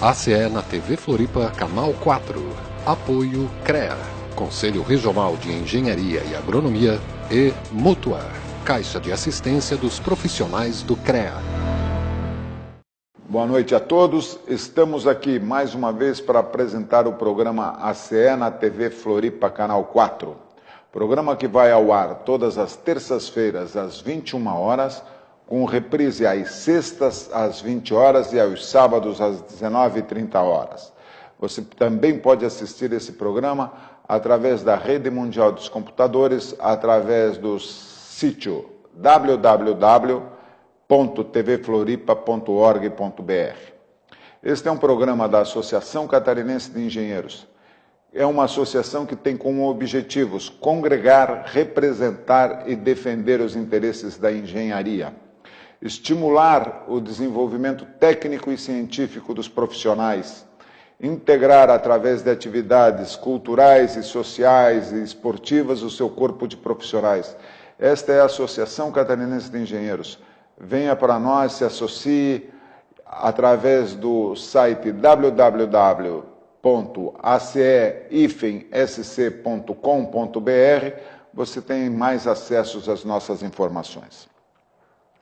ACE na TV Floripa, Canal 4. Apoio CREA, Conselho Regional de Engenharia e Agronomia, e Mútua, Caixa de Assistência dos Profissionais do CREA. Boa noite a todos. Estamos aqui mais uma vez para apresentar o programa ACE na TV Floripa, Canal 4. Programa que vai ao ar todas as terças-feiras às 21 horas, com reprise às sextas às 20 horas e aos sábados às 19h30. Você também pode assistir esse programa através da Rede Mundial dos Computadores, através do sítio www.tvfloripa.org.br. Este é um programa da Associação Catarinense de Engenheiros. É uma associação que tem como objetivos congregar, representar e defender os interesses da engenharia, estimular o desenvolvimento técnico e científico dos profissionais, integrar através de atividades culturais e sociais e esportivas o seu corpo de profissionais. Esta é a Associação Catarinense de Engenheiros. Venha para nós, se associe através do site www.ace-sc.com.br. Você tem mais acessos às nossas informações.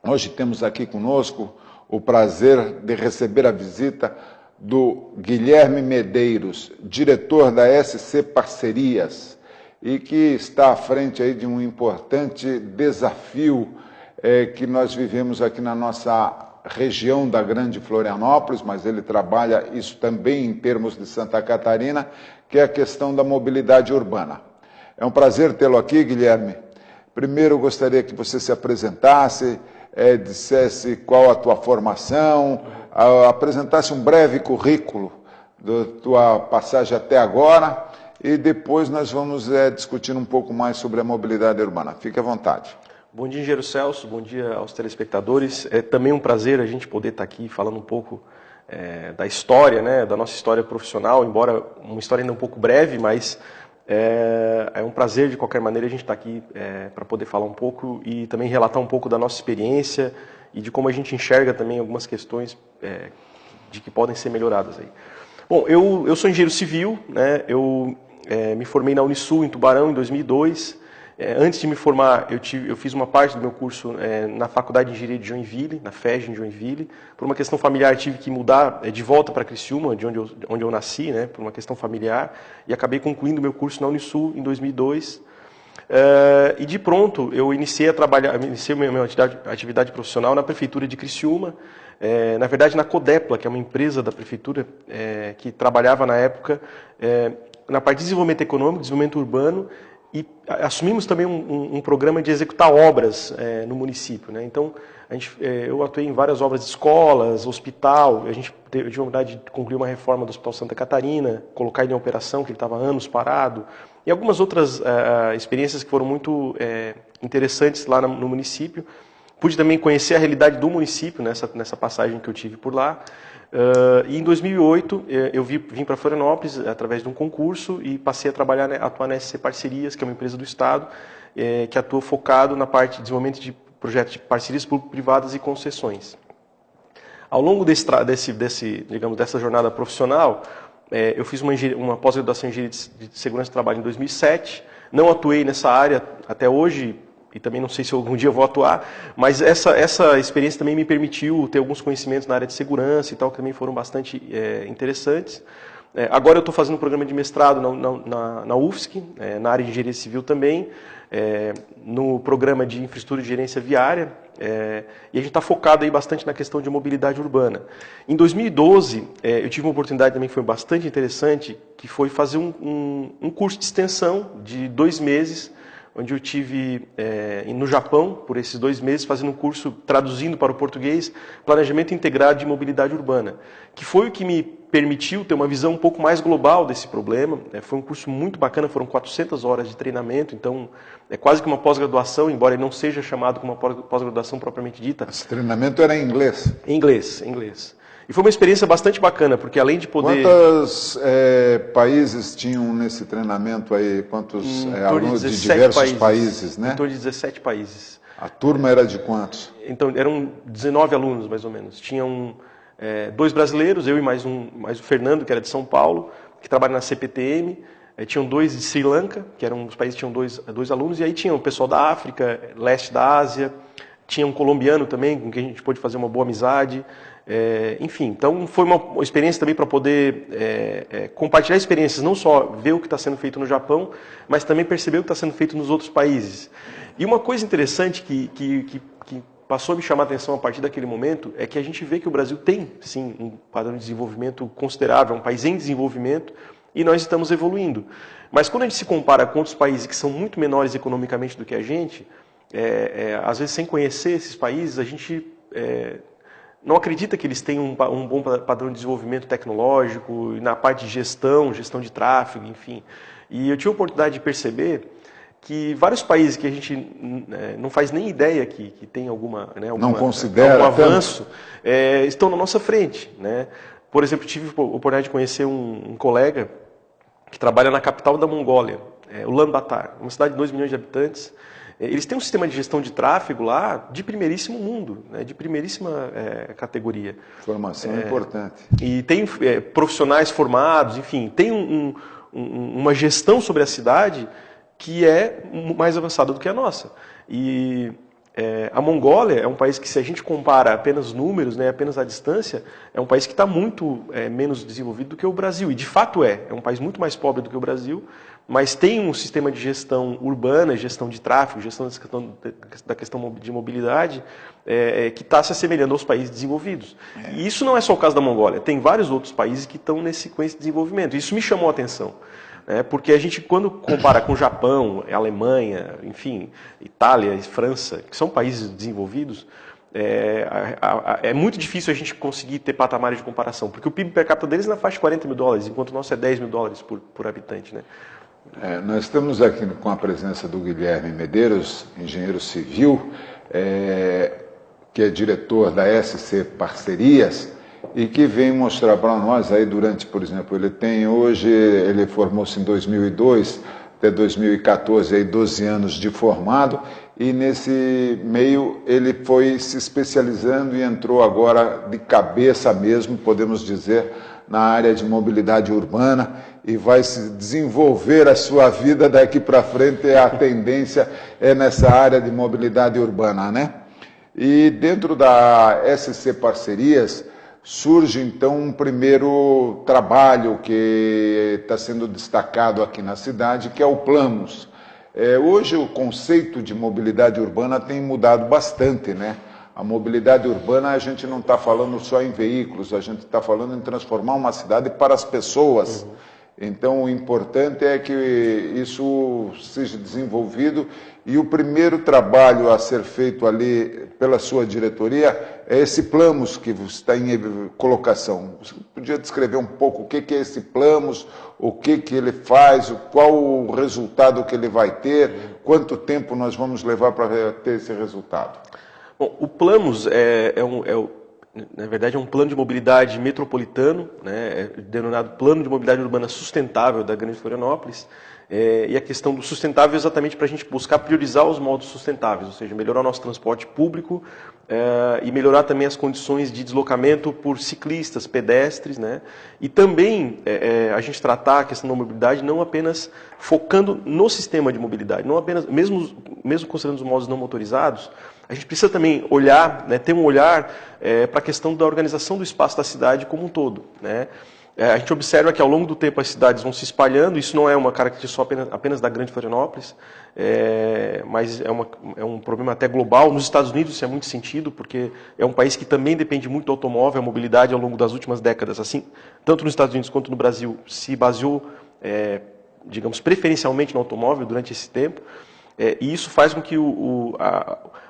Hoje temos aqui conosco o prazer de receber a visita do Guilherme Medeiros, diretor da SC Parcerias, e que está à frente aí de um importante desafio que nós vivemos aqui na nossa região da Grande Florianópolis, mas ele trabalha isso também em termos de Santa Catarina, que é a questão da mobilidade urbana. É um prazer tê-lo aqui, Guilherme. Primeiro, eu gostaria que você se apresentasse, dissesse qual a tua formação, apresentasse um breve currículo da tua passagem até agora, e depois nós vamos discutir um pouco mais sobre a mobilidade urbana. Fique à vontade. Bom dia, engenheiro Celso, bom dia aos telespectadores. É também um prazer a gente poder estar aqui falando um pouco da história, né, da nossa história profissional, embora uma história ainda um pouco breve, mas é um prazer de qualquer maneira a gente estar aqui para poder falar um pouco e também relatar um pouco da nossa experiência e de como a gente enxerga também algumas questões de que podem ser melhoradas aí. Bom, eu sou engenheiro civil, né, eu me formei na Unisul em Tubarão em 2002. Antes de me formar, eu fiz uma parte do meu curso na Faculdade de Engenharia de Joinville, na FEG em Joinville. Por uma questão familiar, tive que mudar de volta para Criciúma, de onde eu nasci, né, por uma questão familiar, e acabei concluindo meu curso na Unisul em 2002. E de pronto, eu iniciei minha atividade profissional na Prefeitura de Criciúma, na verdade na Codepla, que é uma empresa da Prefeitura que trabalhava na época na parte de desenvolvimento econômico, desenvolvimento urbano, e assumimos também um programa de executar obras no município, né? Então, eu atuei em várias obras de escolas, hospital. Eu tive a oportunidade de concluir uma reforma do Hospital Santa Catarina, colocar ele em operação, que ele estava há anos parado, e algumas outras experiências que foram muito interessantes lá no município. Pude também conhecer a realidade do município nessa passagem que eu tive por lá. E em 2008 eu vim para Florianópolis através de um concurso e passei a atuar na SC Parcerias, que é uma empresa do Estado, que atua focado na parte de desenvolvimento de projetos de parcerias público-privadas e concessões. Ao longo dessa jornada profissional, eu fiz uma pós-graduação em Engenharia de Segurança do Trabalho em 2007, não atuei nessa área até hoje, e também não sei se algum dia eu vou atuar, mas essa experiência também me permitiu ter alguns conhecimentos na área de segurança e tal, que também foram bastante interessantes. Agora eu estou fazendo um programa de mestrado na UFSC, na área de engenharia civil também, no programa de infraestrutura de gerência viária, e a gente está focado aí bastante na questão de mobilidade urbana. Em 2012, eu tive uma oportunidade também que foi bastante interessante, que foi fazer um curso de extensão de 2 meses, onde eu tive no Japão, por esses 2 meses, fazendo um curso, traduzindo para o português, Planejamento Integrado de Mobilidade Urbana, que foi o que me permitiu ter uma visão um pouco mais global desse problema. Foi um curso muito bacana, foram 400 horas de treinamento, então é quase que uma pós-graduação, embora ele não seja chamado como uma pós-graduação propriamente dita. Esse treinamento era em inglês? Em inglês. E foi uma experiência bastante bacana, porque além de poder... Quantos países tinham nesse treinamento aí? Quantos alunos de diversos países, né? Em torno de 17 países. A turma era de quantos? Então, eram 19 alunos, mais ou menos. Tinham 2 brasileiros, eu e mais o Fernando, que era de São Paulo, que trabalha na CPTM. Tinham 2 de Sri Lanka, que eram os países que tinham dois alunos, e aí tinha o pessoal da África, leste da Ásia, tinha um colombiano também, com quem a gente pôde fazer uma boa amizade. Enfim, então foi uma experiência também para poder compartilhar experiências, não só ver o que está sendo feito no Japão, mas também perceber o que está sendo feito nos outros países. E uma coisa interessante que passou a me chamar a atenção a partir daquele momento é que a gente vê que o Brasil tem, sim, um padrão de desenvolvimento considerável, um país em desenvolvimento, e nós estamos evoluindo. Mas quando a gente se compara com outros países que são muito menores economicamente do que a gente, às vezes sem conhecer esses países, a gente não acredita que eles têm um bom padrão de desenvolvimento tecnológico, e na parte de gestão de tráfego, enfim. E eu tive a oportunidade de perceber que vários países que a gente não faz nem ideia que tem algum avanço, estão na nossa frente, né? Por exemplo, tive a oportunidade de conhecer um colega que trabalha na capital da Mongólia, Ulaanbaatar, uma cidade de 2 milhões de habitantes. Eles têm um sistema de gestão de tráfego lá de primeiríssimo mundo, né, de primeiríssima categoria. Formação importante. E tem profissionais formados, enfim, tem uma gestão sobre a cidade que é mais avançada do que a nossa. E a Mongólia é um país que, se a gente compara apenas números, né, apenas a distância, é um país que está muito menos desenvolvido do que o Brasil. E, de fato, é um país muito mais pobre do que o Brasil, mas tem um sistema de gestão urbana, gestão de tráfego, gestão da questão de mobilidade, que está se assemelhando aos países desenvolvidos. E isso não é só o caso da Mongólia, tem vários outros países que estão com esse desenvolvimento. Isso me chamou a atenção. Porque a gente, quando compara com o Japão, Alemanha, enfim, Itália e França, que são países desenvolvidos, é muito difícil a gente conseguir ter patamares de comparação, porque o PIB per capita deles é na faixa de 40 mil dólares, enquanto o nosso é 10 mil dólares por habitante, né? Nós estamos aqui com a presença do Guilherme Medeiros, engenheiro civil, que é diretor da SC Parcerias, e que vem mostrar para nós aí durante, por exemplo, ele formou-se em 2002, até 2014, aí 12 anos de formado, e nesse meio ele foi se especializando e entrou agora de cabeça mesmo, podemos dizer, na área de mobilidade urbana, e vai se desenvolver a sua vida daqui para frente, a tendência é nessa área de mobilidade urbana, né? E dentro da SC Parcerias, surge, então, um primeiro trabalho que está sendo destacado aqui na cidade, que é o Planos. Hoje, o conceito de mobilidade urbana tem mudado bastante, né? A mobilidade urbana, a gente não está falando só em veículos, a gente está falando em transformar uma cidade para as pessoas. Então, o importante é que isso seja desenvolvido, e o primeiro trabalho a ser feito ali pela sua diretoria é esse Planos que está em colocação. Você podia descrever um pouco o que é esse Planos, o que ele faz, qual o resultado que ele vai ter, quanto tempo nós vamos levar para ter esse resultado? Bom, o Planos na verdade, é um plano de mobilidade metropolitano, né, denominado Plano de Mobilidade Urbana Sustentável da Grande Florianópolis. E a questão do sustentável é exatamente para a gente buscar priorizar os modos sustentáveis, ou seja, melhorar o nosso transporte público e melhorar também as condições de deslocamento por ciclistas, pedestres, né? E também a gente tratar a questão da mobilidade não apenas focando no sistema de mobilidade, não apenas, mesmo considerando os modos não motorizados, a gente precisa também olhar, né, ter um olhar para a questão da organização do espaço da cidade como um todo, né? A gente observa que ao longo do tempo as cidades vão se espalhando, isso não é uma característica só apenas da Grande Florianópolis, mas é um problema até global. Nos Estados Unidos isso é muito sentido, porque é um país que também depende muito do automóvel, a mobilidade ao longo das últimas décadas, assim, tanto nos Estados Unidos quanto no Brasil, se baseou, digamos, preferencialmente no automóvel durante esse tempo. E isso faz com que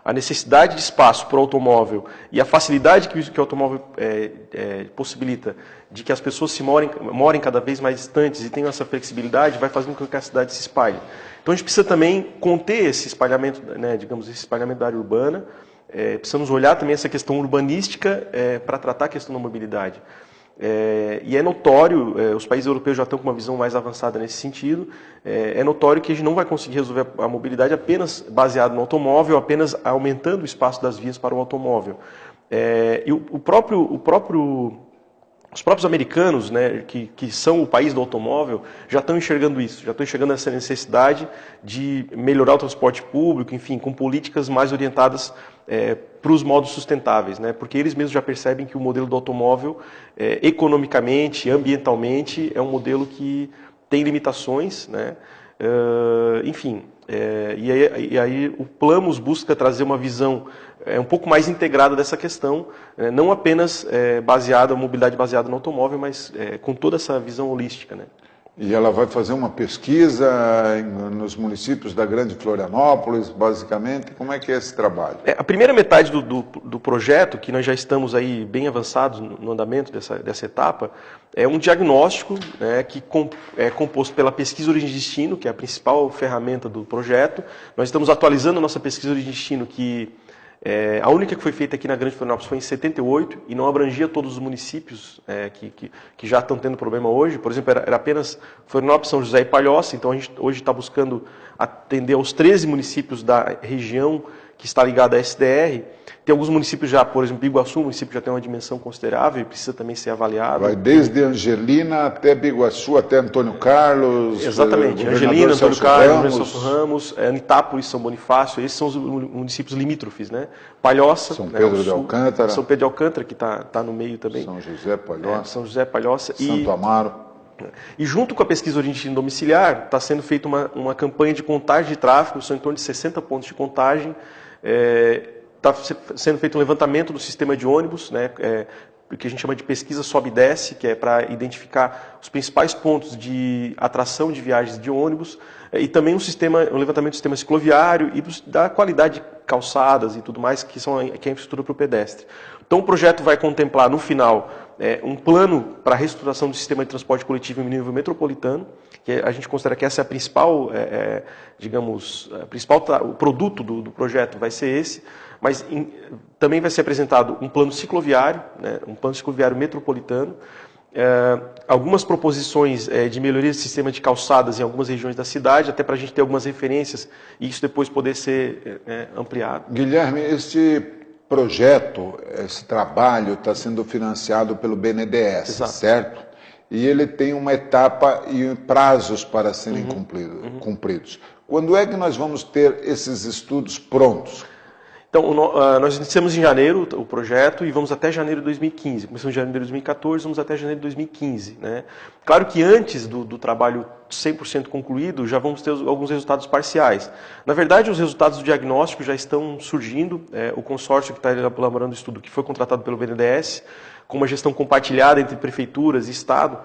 a necessidade de espaço para o automóvel e a facilidade que o automóvel possibilita de que as pessoas morem cada vez mais distantes e tenham essa flexibilidade, vai fazendo com que a cidade se espalhe. Então a gente precisa também conter esse espalhamento, né, digamos, esse espalhamento da área urbana. Precisamos olhar também essa questão urbanística para tratar a questão da mobilidade. E é notório, os países europeus já estão com uma visão mais avançada nesse sentido, é notório que a gente não vai conseguir resolver a mobilidade apenas baseado no automóvel, apenas aumentando o espaço das vias para o automóvel. E os próprios americanos, né, que são o país do automóvel, já estão enxergando isso, já estão enxergando essa necessidade de melhorar o transporte público, enfim, com políticas mais orientadas para os modos sustentáveis, né, porque eles mesmos já percebem que o modelo do automóvel, economicamente, ambientalmente, é um modelo que tem limitações, né, enfim, e aí o Plamus busca trazer uma visão um pouco mais integrada dessa questão, não apenas mobilidade baseada no automóvel, mas com toda essa visão holística, né? E ela vai fazer uma pesquisa nos municípios da Grande Florianópolis, basicamente. Como é que é esse trabalho? A primeira metade do projeto, que nós já estamos aí bem avançados no andamento dessa etapa, é um diagnóstico, né, que é composto pela pesquisa origem e destino, que é a principal ferramenta do projeto. Nós estamos atualizando a nossa pesquisa origem e destino, que a única que foi feita aqui na Grande Florianópolis foi em 78 e não abrangia todos os municípios que já estão tendo problema hoje. Por exemplo, era apenas Florianópolis, São José e Palhoça. Então a gente hoje está buscando atender aos 13 municípios da região que está ligada à SDR. Tem alguns municípios já, por exemplo, Biguaçu, o município já tem uma dimensão considerável e precisa também ser avaliado. Vai desde Angelina até Biguaçu, até Antônio Carlos. Exatamente, Angelina, Antônio Carlos, Celso Ramos, Anitápolis, São Bonifácio, esses são os municípios limítrofes, né? Palhoça, São Pedro de Alcântara. São Pedro de Alcântara, que está no meio também. São José, Palhoça. São José, Palhoça. Santo Amaro. E junto com a pesquisa origem domiciliar, está sendo feita uma campanha de contagem de tráfego, são em torno de 60 pontos de contagem. Está sendo feito um levantamento do sistema de ônibus, né, que a gente chama de pesquisa sobe e desce, que é para identificar os principais pontos de atração de viagens de ônibus, e também um levantamento do sistema cicloviário e da qualidade de calçadas e tudo mais, que é a infraestrutura para o pedestre. Então o projeto vai contemplar, no final, um plano para a reestruturação do sistema de transporte coletivo em nível metropolitano, que a gente considera que essa é a principal, o produto do projeto vai ser esse, mas também vai ser apresentado um plano cicloviário, né, um plano cicloviário metropolitano, algumas proposições de melhoria do sistema de calçadas em algumas regiões da cidade, até para a gente ter algumas referências e isso depois poder ser ampliado. Guilherme, este projeto, esse trabalho está sendo financiado pelo BNDES, Exato. Certo? E ele tem uma etapa e prazos para serem cumpridos. Quando é que nós vamos ter esses estudos prontos? Então, nós iniciamos em janeiro o projeto e vamos até janeiro de 2015. Começamos em janeiro de 2014, vamos até janeiro de 2015. Né? Claro que antes do trabalho 100% concluído, já vamos ter alguns resultados parciais. Na verdade, os resultados do diagnóstico já estão surgindo. O consórcio que está elaborando o estudo, que foi contratado pelo BNDES, com uma gestão compartilhada entre prefeituras e Estado,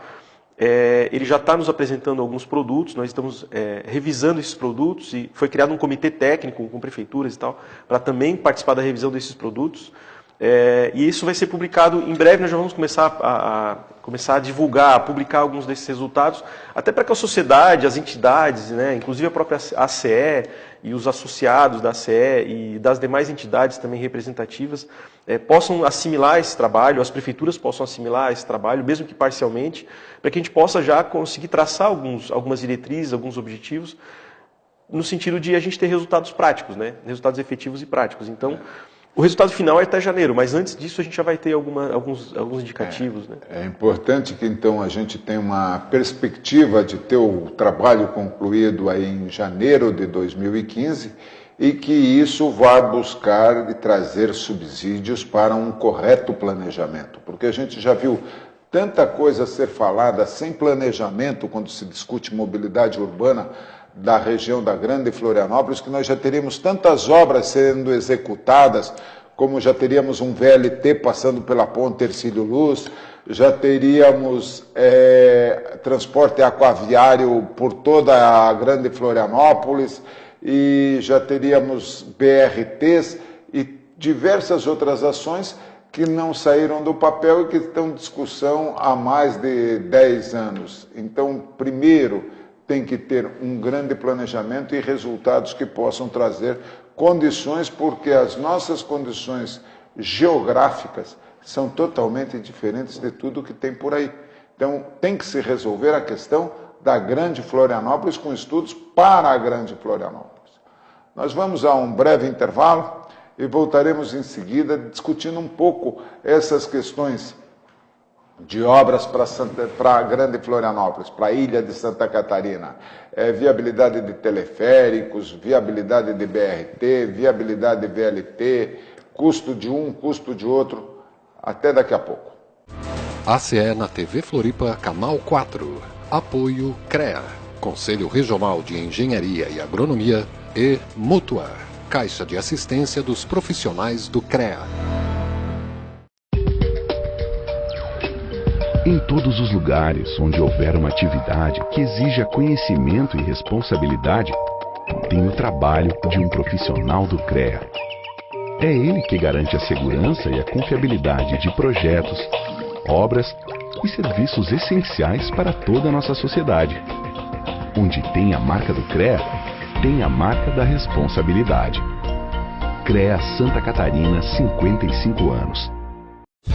ele já está nos apresentando alguns produtos, nós estamos revisando esses produtos e foi criado um comitê técnico com prefeituras e tal, para também participar da revisão desses produtos. E isso vai ser publicado em breve, nós já vamos começar a divulgar, a publicar alguns desses resultados, até para que a sociedade, as entidades, né, inclusive a própria ACE e os associados da ACE e das demais entidades também representativas, possam assimilar esse trabalho, as prefeituras possam assimilar esse trabalho, mesmo que parcialmente, para que a gente possa já conseguir traçar algumas diretrizes, alguns objetivos, no sentido de a gente ter resultados práticos, né, resultados efetivos e práticos. Então, o resultado final é até janeiro, mas antes disso a gente já vai ter alguns indicativos. Né? É importante que então a gente tenha uma perspectiva de ter o trabalho concluído aí em janeiro de 2015 e que isso vá buscar e trazer subsídios para um correto planejamento, porque a gente já viu tanta coisa ser falada sem planejamento quando se discute mobilidade urbana da região da Grande Florianópolis, que nós já teríamos tantas obras sendo executadas, como já teríamos um VLT passando pela ponte Hercílio Luz, já teríamos transporte aquaviário por toda a Grande Florianópolis, e já teríamos BRTs e diversas outras ações que não saíram do papel e que estão em discussão há mais de 10 anos. Então, primeiro, tem que ter um grande planejamento e resultados que possam trazer condições, porque as nossas condições geográficas são totalmente diferentes de tudo que tem por aí. Então, tem que se resolver a questão da Grande Florianópolis com estudos para a Grande Florianópolis. Nós vamos a um breve intervalo e voltaremos em seguida discutindo um pouco essas questões de obras para a Grande Florianópolis, para a ilha de Santa Catarina. Viabilidade de teleféricos, viabilidade de BRT, viabilidade de VLT, custo de um, custo de outro. Até daqui a pouco. ACE na TV Floripa, Canal 4. Apoio CREA, Conselho Regional de Engenharia e Agronomia, e Mutuar, Caixa de Assistência dos Profissionais do CREA. Em todos os lugares onde houver uma atividade que exija conhecimento e responsabilidade, tem o trabalho de um profissional do CREA. É ele que garante a segurança e a confiabilidade de projetos, obras e serviços essenciais para toda a nossa sociedade. Onde tem a marca do CREA, tem a marca da responsabilidade. CREA Santa Catarina, 55 anos.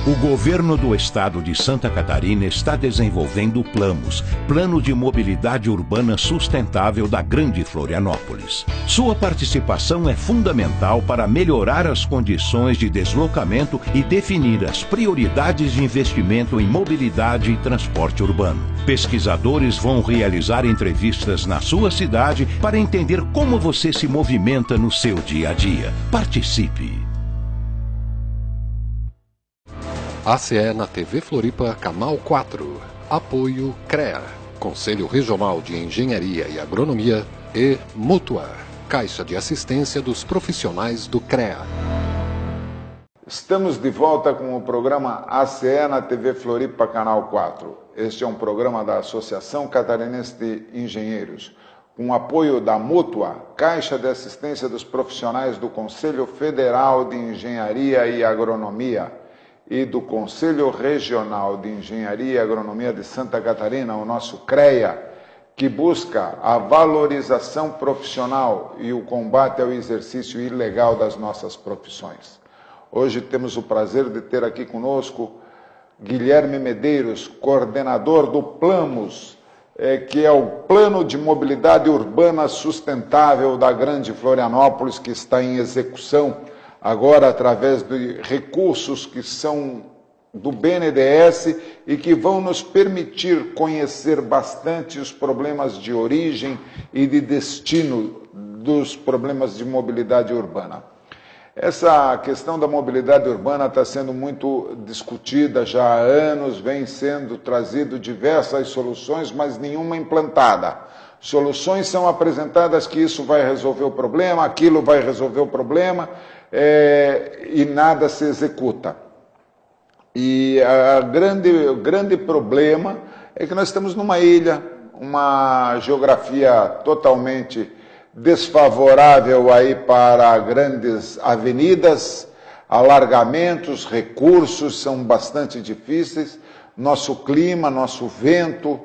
O governo do estado de Santa Catarina está desenvolvendo o PLAMOS, Plano de Mobilidade Urbana Sustentável da Grande Florianópolis. Sua participação é fundamental para melhorar as condições de deslocamento e definir as prioridades de investimento em mobilidade e transporte urbano. Pesquisadores vão realizar entrevistas na sua cidade para entender como você se movimenta no seu dia a dia. Participe! ACE na TV Floripa, Canal 4. Apoio CREA, Conselho Regional de Engenharia e Agronomia, e Mutuar, Caixa de Assistência dos Profissionais do CREA. Estamos de volta com o programa ACE na TV Floripa, Canal 4. Este é um programa da Associação Catarinense de Engenheiros, com apoio da Mutua, Caixa de Assistência dos Profissionais do Conselho Federal de Engenharia e Agronomia, e do Conselho Regional de Engenharia e Agronomia de Santa Catarina, o nosso CREA, que busca a valorização profissional e o combate ao exercício ilegal das nossas profissões. Hoje temos o prazer de ter aqui conosco Guilherme Medeiros, coordenador do PLAMOS, que é o Plano de Mobilidade Urbana Sustentável da Grande Florianópolis, que está em execução agora através de recursos que são do BNDES e que vão nos permitir conhecer bastante os problemas de origem e de destino dos problemas de mobilidade urbana. Essa questão da mobilidade urbana está sendo muito discutida já há anos, vem sendo trazido diversas soluções, mas nenhuma implantada. Soluções são apresentadas que isso vai resolver o problema, aquilo vai resolver o problema, e nada se executa. E o grande problema é que nós estamos numa ilha, uma geografia totalmente desfavorável aí para grandes avenidas, alargamentos, recursos são bastante difíceis, nosso clima, nosso vento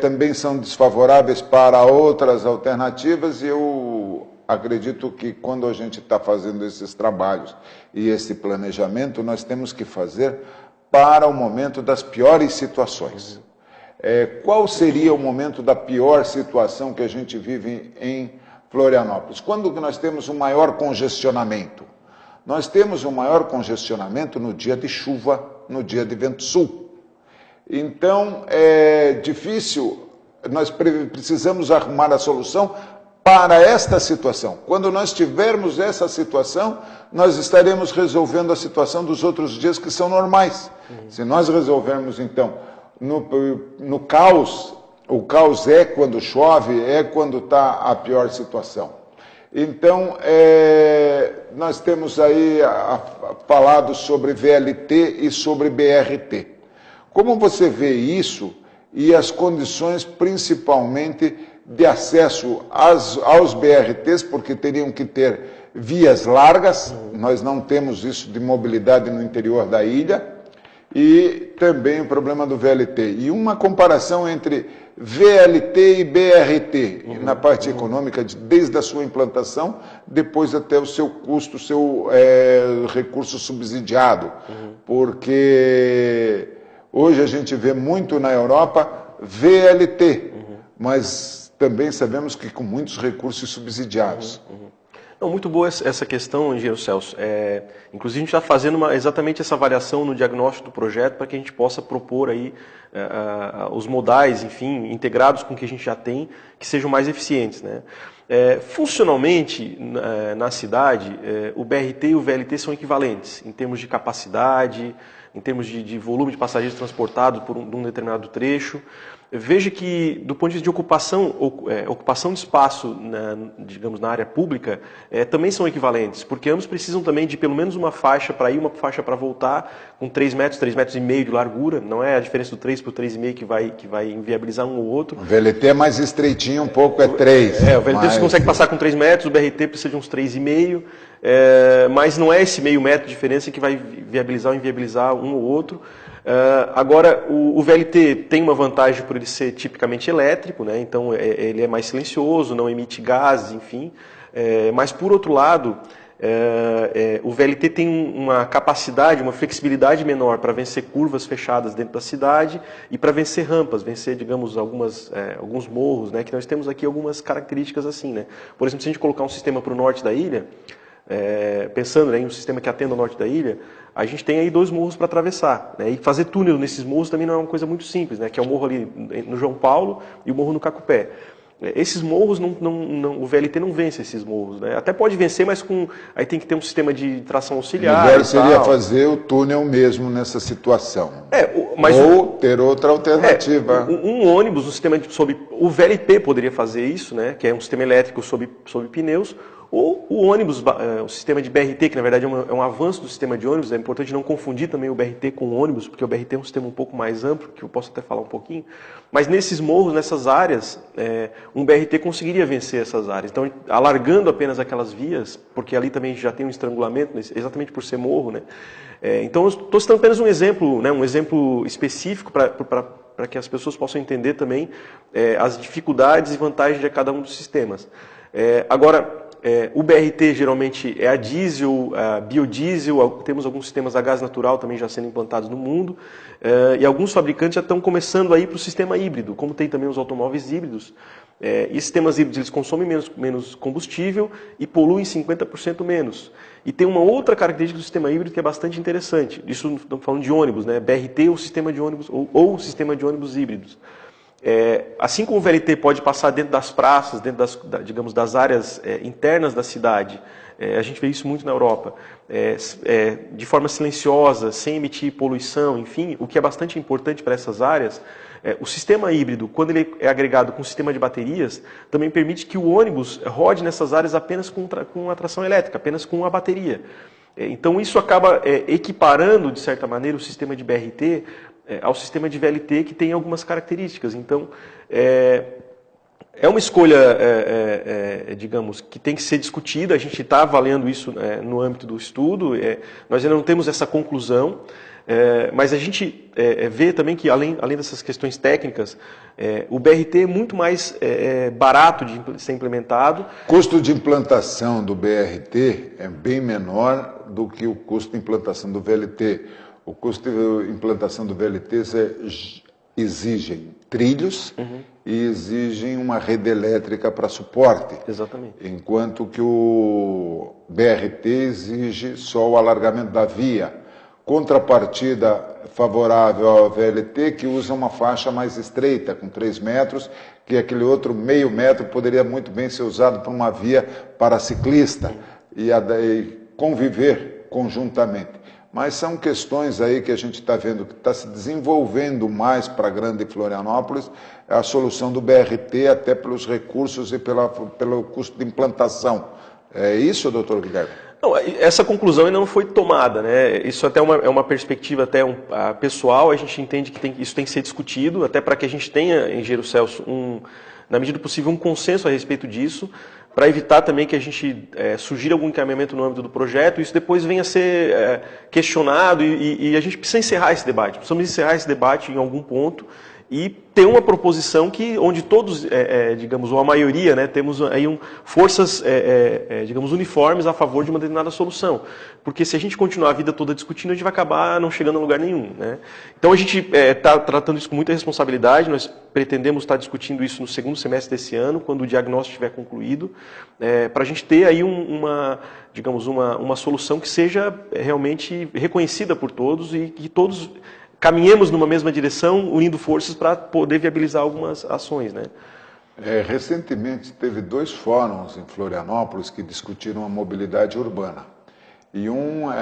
também são desfavoráveis para outras alternativas, e eu acredito que quando a gente está fazendo esses trabalhos e esse planejamento, nós temos que fazer para o momento das piores situações. Qual seria o momento da pior situação que a gente vive em Florianópolis? Quando que nós temos um maior congestionamento? Nós temos um maior congestionamento no dia de chuva, no dia de vento sul. Então, é difícil, nós precisamos arrumar a solução para esta situação. Quando nós tivermos essa situação, nós estaremos resolvendo a situação dos outros dias que são normais. Se nós resolvermos, então, no caos, o caos é quando chove, é quando está a pior situação. Então, nós temos aí falado sobre VLT e sobre BRT. Como você vê isso e as condições, principalmente, de acesso aos BRTs, porque teriam que ter vias largas, nós não temos isso de mobilidade no interior da ilha, e também o problema do VLT. E uma comparação entre VLT e BRT, na parte econômica, desde a sua implantação, depois até o seu custo, o seu recurso subsidiado, porque hoje a gente vê muito na Europa VLT, mas também sabemos que com muitos recursos subsidiados. Não, muito boa essa questão, engenheiro Celso. Inclusive, a gente está fazendo exatamente essa avaliação no diagnóstico do projeto para que a gente possa propor aí os modais, enfim, integrados com o que a gente já tem, que sejam mais eficientes, né? Funcionalmente, na cidade, o BRT e o VLT são equivalentes em termos de capacidade, em termos de volume de passageiros transportados por um determinado trecho. Veja que, do ponto de vista de ocupação de espaço, digamos, na área pública, também são equivalentes, porque ambos precisam também de pelo menos uma faixa para ir, uma faixa para voltar, com 3 metros e meio de largura. Não é a diferença do 3 por 3,5 que vai inviabilizar um ou outro. O VLT é mais estreitinho um pouco, é 3. O VLT você consegue passar com 3 metros, o BRT precisa de uns 3,5, mas não é esse meio metro de diferença que vai viabilizar ou inviabilizar um ou outro. Agora, o VLT tem uma vantagem por ele ser tipicamente elétrico, né? Então ele é mais silencioso, não emite gases, enfim. Mas, por outro lado, o VLT tem uma capacidade, uma flexibilidade menor para vencer curvas fechadas dentro da cidade e para vencer rampas, vencer, digamos, alguns morros, né? Que nós temos aqui algumas características assim, né? Por exemplo, se a gente colocar um sistema para o norte da ilha, pensando em um sistema que atenda ao norte da ilha, a gente tem aí 2 morros para atravessar, né? E fazer túnel nesses morros também não é uma coisa muito simples, né? Que é o morro ali no João Paulo e o morro no Cacupé. Esses morros, o VLT não vence esses morros, né? Até pode vencer, mas aí tem que ter um sistema de tração auxiliar. O melhor seria fazer o túnel mesmo nessa situação. Ou ter outra alternativa. Um ônibus, um sistema o VLT poderia fazer isso, né? Que é um sistema elétrico sob pneus. Ou o ônibus, o sistema de BRT, que na verdade é um avanço do sistema de ônibus. É importante não confundir também o BRT com o ônibus, porque o BRT é um sistema um pouco mais amplo, que eu posso até falar um pouquinho. Mas nesses morros, nessas áreas, um BRT conseguiria vencer essas áreas. Então, alargando apenas aquelas vias, porque ali também já tem um estrangulamento, exatamente por ser morro, né? Então, eu estou citando apenas um exemplo, né? Um exemplo específico para que as pessoas possam entender também as dificuldades e vantagens de cada um dos sistemas. Agora, o BRT geralmente é a diesel, a biodiesel, temos alguns sistemas a gás natural também já sendo implantados no mundo, e alguns fabricantes já estão começando a ir para o sistema híbrido, como tem também os automóveis híbridos. E sistemas híbridos eles consomem menos combustível e poluem 50% menos. E tem uma outra característica do sistema híbrido que é bastante interessante. Isso estamos falando de ônibus, né? BRT ou sistema de ônibus, ou sistema de ônibus híbridos. Assim como o VLT pode passar dentro das praças, dentro das áreas internas da cidade, a gente vê isso muito na Europa, de forma silenciosa, sem emitir poluição, enfim, o que é bastante importante para essas áreas. O sistema híbrido, quando ele é agregado com o sistema de baterias, também permite que o ônibus rode nessas áreas apenas com a tração elétrica, apenas com a bateria. Então isso acaba equiparando, de certa maneira, o sistema de BRT ao sistema de VLT, que tem algumas características. Então, é uma escolha, digamos, que tem que ser discutida. A gente está avaliando isso no âmbito do estudo. Nós ainda não temos essa conclusão, mas a gente vê também que, além dessas questões técnicas, o BRT é muito mais barato de ser implementado. O custo de implantação do BRT é bem menor do que o custo de implantação do VLT. O custo de implantação do VLT exigem trilhos e exigem uma rede elétrica para suporte. Exatamente. Enquanto que o BRT exige só o alargamento da via. Contrapartida favorável ao VLT, que usa uma faixa mais estreita, com 3 metros, que aquele outro meio metro poderia muito bem ser usado para uma via para ciclista e conviver conjuntamente. Mas são questões aí que a gente está vendo que está se desenvolvendo mais para a Grande Florianópolis, a solução do BRT, até pelos recursos e pelo custo de implantação. É isso, doutor Guilherme? Não, essa conclusão ainda não foi tomada, né? Isso até é uma perspectiva até pessoal. A gente entende que isso tem que ser discutido, até para que a gente tenha, engenheiro Celso, na medida do possível, um consenso a respeito disso, para evitar também que a gente sugira algum encaminhamento no âmbito do projeto, e isso depois venha a ser questionado, e a gente precisa encerrar esse debate. Precisamos encerrar esse debate em algum ponto e ter uma proposição onde todos, digamos, ou a maioria, né, temos aí forças, digamos, uniformes a favor de uma determinada solução. Porque se a gente continuar a vida toda discutindo, a gente vai acabar não chegando a lugar nenhum, né? Então a gente está tratando isso com muita responsabilidade, nós pretendemos estar discutindo isso no segundo semestre desse ano, quando o diagnóstico estiver concluído, para a gente ter aí digamos, uma solução que seja realmente reconhecida por todos e que todos caminhemos numa mesma direção, unindo forças para poder viabilizar algumas ações, né? Recentemente teve 2 fóruns em Florianópolis que discutiram a mobilidade urbana. E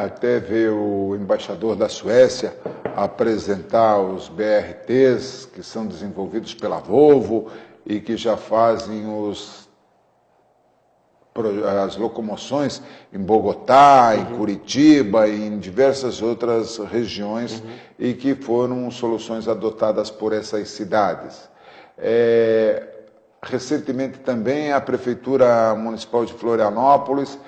até veio o embaixador da Suécia apresentar os BRTs que são desenvolvidos pela Volvo e que já fazem as locomoções em Bogotá, em Curitiba e em diversas outras regiões e que foram soluções adotadas por essas cidades. Recentemente também a Prefeitura Municipal de Florianópolis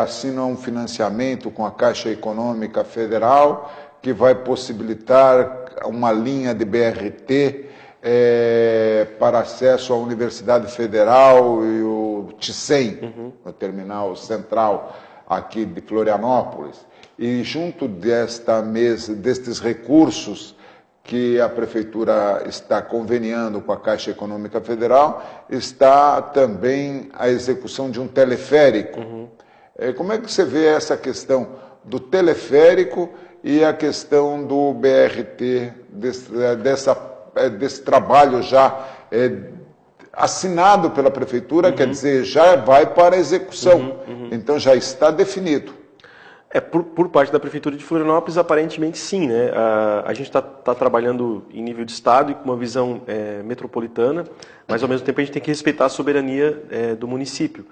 assina um financiamento com a Caixa Econômica Federal que vai possibilitar uma linha de BRT para acesso à Universidade Federal e o TICEM, no terminal central aqui de Florianópolis. E junto destes recursos que a Prefeitura está conveniando com a Caixa Econômica Federal, está também a execução de um teleférico. Como é que você vê essa questão do teleférico e a questão do BRT, desse trabalho já assinado pela Prefeitura, quer dizer, já vai para a execução, então já está definido. Por parte da Prefeitura de Florianópolis, aparentemente sim, né? A gente está trabalhando em nível de Estado e com uma visão metropolitana, mas ao mesmo tempo a gente tem que respeitar a soberania do município.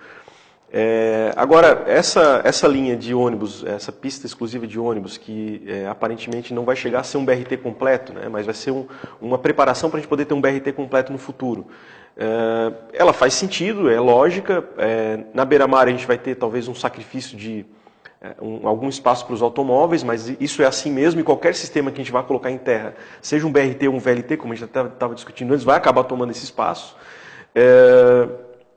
Agora, essa linha de ônibus, essa pista exclusiva de ônibus, que aparentemente não vai chegar a ser um BRT completo, né, mas vai ser uma preparação para a gente poder ter um BRT completo no futuro. Ela faz sentido, é lógica. Na beira-mar a gente vai ter talvez um sacrifício de algum espaço para os automóveis, mas isso é assim mesmo, e qualquer sistema que a gente vai colocar em terra, seja um BRT ou um VLT, como a gente estava discutindo antes, vai acabar tomando esse espaço.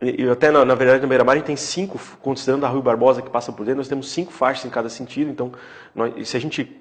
E até, na verdade, na beira-mar a gente tem 5, considerando a Rui Barbosa que passa por dentro, nós temos 5 faixas em cada sentido, então se a gente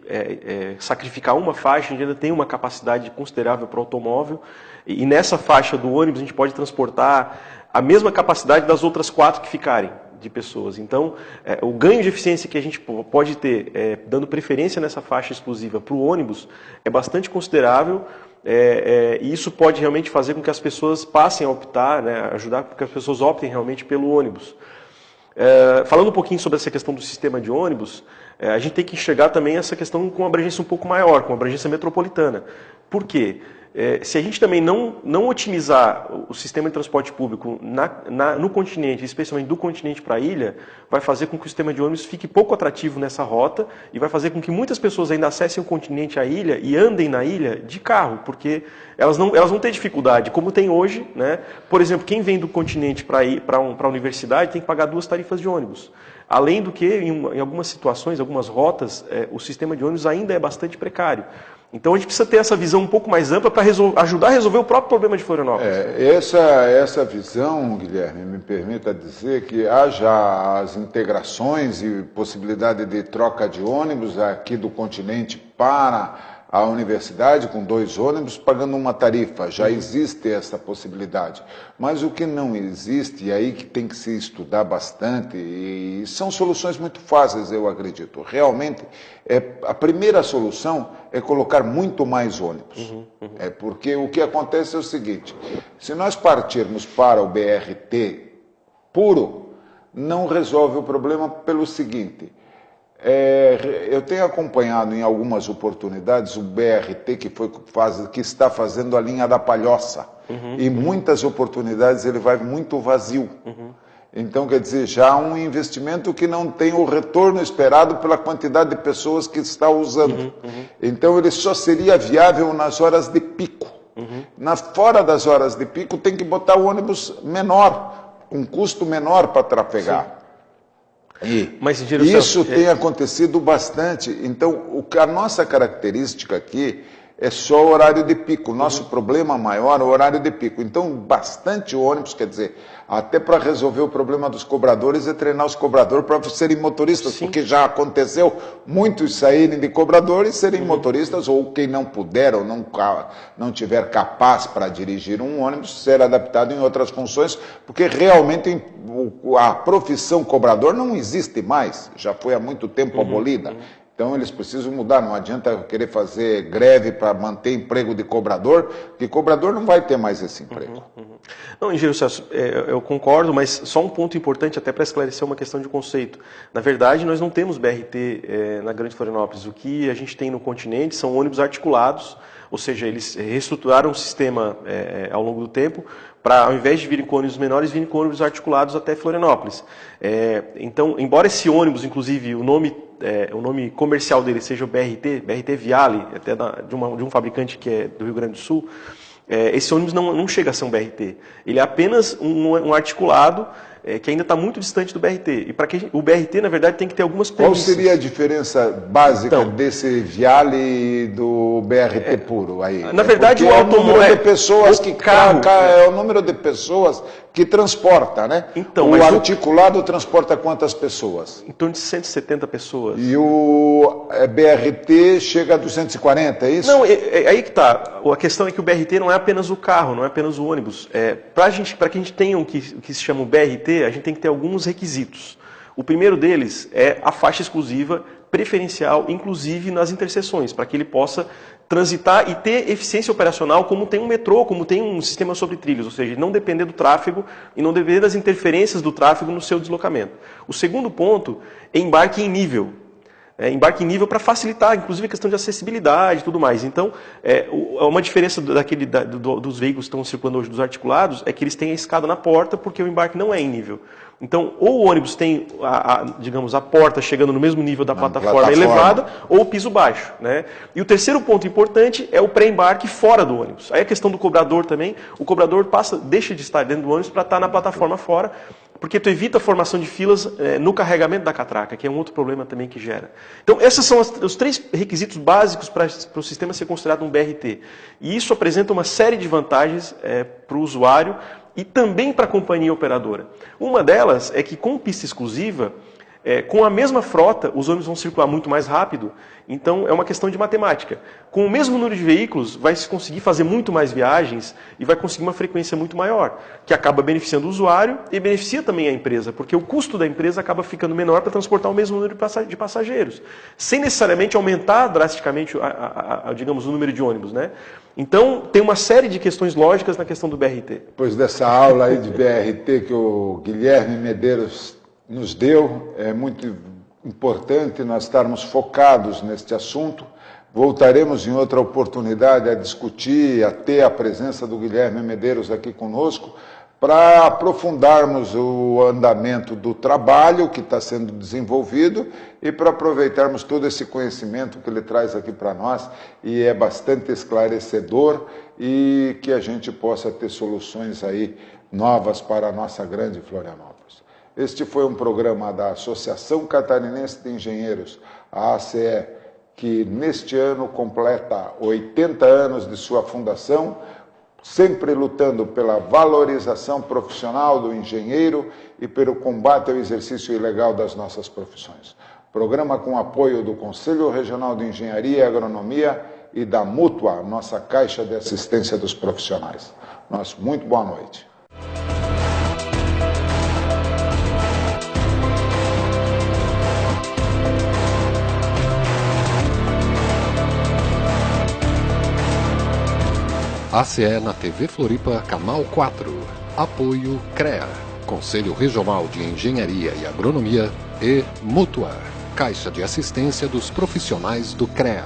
sacrificar uma faixa, a gente ainda tem uma capacidade considerável para o automóvel, e nessa faixa do ônibus a gente pode transportar a mesma capacidade das outras 4 que ficarem de pessoas. Então, o ganho de eficiência que a gente pode ter, dando preferência nessa faixa exclusiva para o ônibus, é bastante considerável. E isso pode realmente fazer com que as pessoas passem a optar, né, ajudar com que as pessoas optem realmente pelo ônibus. Falando um pouquinho sobre essa questão do sistema de ônibus, a gente tem que enxergar também essa questão com uma abrangência um pouco maior, com uma abrangência metropolitana. Por quê? Se a gente também não otimizar o sistema de transporte público no continente, especialmente do continente para a ilha, vai fazer com que o sistema de ônibus fique pouco atrativo nessa rota e vai fazer com que muitas pessoas ainda acessem o continente, a ilha, e andem na ilha de carro, porque elas vão ter dificuldade, como tem hoje, né? Por exemplo, quem vem do continente para a universidade tem que pagar 2 tarifas de ônibus. Além do que, em algumas situações, algumas rotas, o sistema de ônibus ainda é bastante precário. Então a gente precisa ter essa visão um pouco mais ampla para ajudar a resolver o próprio problema de Florianópolis. Essa visão, Guilherme, me permita dizer que há já as integrações e possibilidade de troca de ônibus aqui do continente para a universidade, com 2 ônibus, pagando uma tarifa. Já existe essa possibilidade. Mas o que não existe, e aí que tem que se estudar bastante, e são soluções muito fáceis, eu acredito. Realmente, a primeira solução é colocar muito mais ônibus. Porque o que acontece é o seguinte, se nós partirmos para o BRT puro, não resolve o problema pelo seguinte... eu tenho acompanhado em algumas oportunidades o BRT que está fazendo a linha da Palhoça. E muitas oportunidades ele vai muito vazio. Então, quer dizer, já há um investimento que não tem o retorno esperado pela quantidade de pessoas que está usando. Então, ele só seria viável nas horas de pico. Fora das horas de pico, tem que botar o ônibus menor, um custo menor para trafegar. Mas, isso tem acontecido bastante. Então, a nossa característica aqui é só o horário de pico. O nosso problema maior é o horário de pico. Então, bastante ônibus, quer dizer, até para resolver o problema dos cobradores é treinar os cobradores para serem motoristas, porque já aconteceu muitos saírem de cobradores e serem motoristas, ou quem não puder ou não tiver capaz para dirigir um ônibus, ser adaptado em outras funções, porque realmente a profissão cobrador não existe mais, já foi há muito tempo abolida. Então eles precisam mudar, não adianta querer fazer greve para manter emprego de cobrador, porque cobrador não vai ter mais esse emprego. Não, engenheiro Celso, eu concordo, mas só um ponto importante até para esclarecer uma questão de conceito. Na verdade, nós não temos BRT na Grande Florianópolis. O que a gente tem no continente são ônibus articulados, ou seja, eles reestruturaram o sistema ao longo do tempo para, ao invés de virem com ônibus menores, virem com ônibus articulados até Florianópolis. Então, embora esse ônibus, inclusive, o nome comercial dele seja o BRT Viale, até de um fabricante que é do Rio Grande do Sul, esse ônibus não chega a ser um BRT. Ele é apenas um articulado que ainda está muito distante do BRT. E para que o BRT, na verdade, tem que ter algumas premissas. Qual seria a diferença básica desse Viale e do BRT puro? Aí? Na verdade, o número de pessoas é o número de pessoas que transporta, né? Então, o articulado transporta quantas pessoas? Em torno de 170 pessoas. E o BRT chega a 240, é isso? Não, aí que está. A questão é que o BRT não é apenas o carro, não é apenas o ônibus. Para que a gente tenha o que se chama o BRT, a gente tem que ter alguns requisitos. O primeiro deles é a faixa exclusiva, preferencial, inclusive nas interseções, para que ele possa transitar e ter eficiência operacional como tem um metrô, como tem um sistema sobre trilhos, ou seja, não depender do tráfego e não depender das interferências do tráfego no seu deslocamento. O segundo ponto é embarque em nível. Embarque em nível para facilitar, inclusive, a questão de acessibilidade e tudo mais. Então, uma diferença dos veículos que estão circulando hoje, dos articulados, é que eles têm a escada na porta, porque o embarque não é em nível. Então, ou o ônibus tem, digamos, a porta chegando no mesmo nível da plataforma elevada, ou o piso baixo, né? E o terceiro ponto importante é o pré-embarque fora do ônibus. Aí a questão do cobrador também, o cobrador deixa de estar dentro do ônibus para estar na plataforma fora, porque tu evita a formação de filas no carregamento da catraca, que é um outro problema também que gera. Então, esses são os três requisitos básicos para o sistema ser considerado um BRT. E isso apresenta uma série de vantagens para o usuário e também para a companhia operadora. Uma delas é que, com pista exclusiva, com a mesma frota, os ônibus vão circular muito mais rápido, então é uma questão de matemática. Com o mesmo número de veículos, vai se conseguir fazer muito mais viagens e vai conseguir uma frequência muito maior, que acaba beneficiando o usuário e beneficia também a empresa, porque o custo da empresa acaba ficando menor para transportar o mesmo número de passageiros, sem necessariamente aumentar drasticamente, digamos, o número de ônibus, né? Então, tem uma série de questões lógicas na questão do BRT. Depois dessa aula aí de BRT que o Guilherme Medeiros nos deu, é muito importante nós estarmos focados neste assunto. Voltaremos em outra oportunidade a discutir, a ter a presença do Guilherme Medeiros aqui conosco, para aprofundarmos o andamento do trabalho que está sendo desenvolvido e para aproveitarmos todo esse conhecimento que ele traz aqui para nós, e é bastante esclarecedor, e que a gente possa ter soluções aí novas para a nossa grande Florianópolis. Este foi um programa da Associação Catarinense de Engenheiros, a ACE, que neste ano completa 80 anos de sua fundação, sempre lutando pela valorização profissional do engenheiro e pelo combate ao exercício ilegal das nossas profissões. Programa com apoio do Conselho Regional de Engenharia e Agronomia e da Mútua, nossa Caixa de Assistência dos Profissionais. Muito boa noite. ACE na TV Floripa, Canal 4. Apoio CREA, Conselho Regional de Engenharia e Agronomia, e Mútua, Caixa de Assistência dos Profissionais do CREA.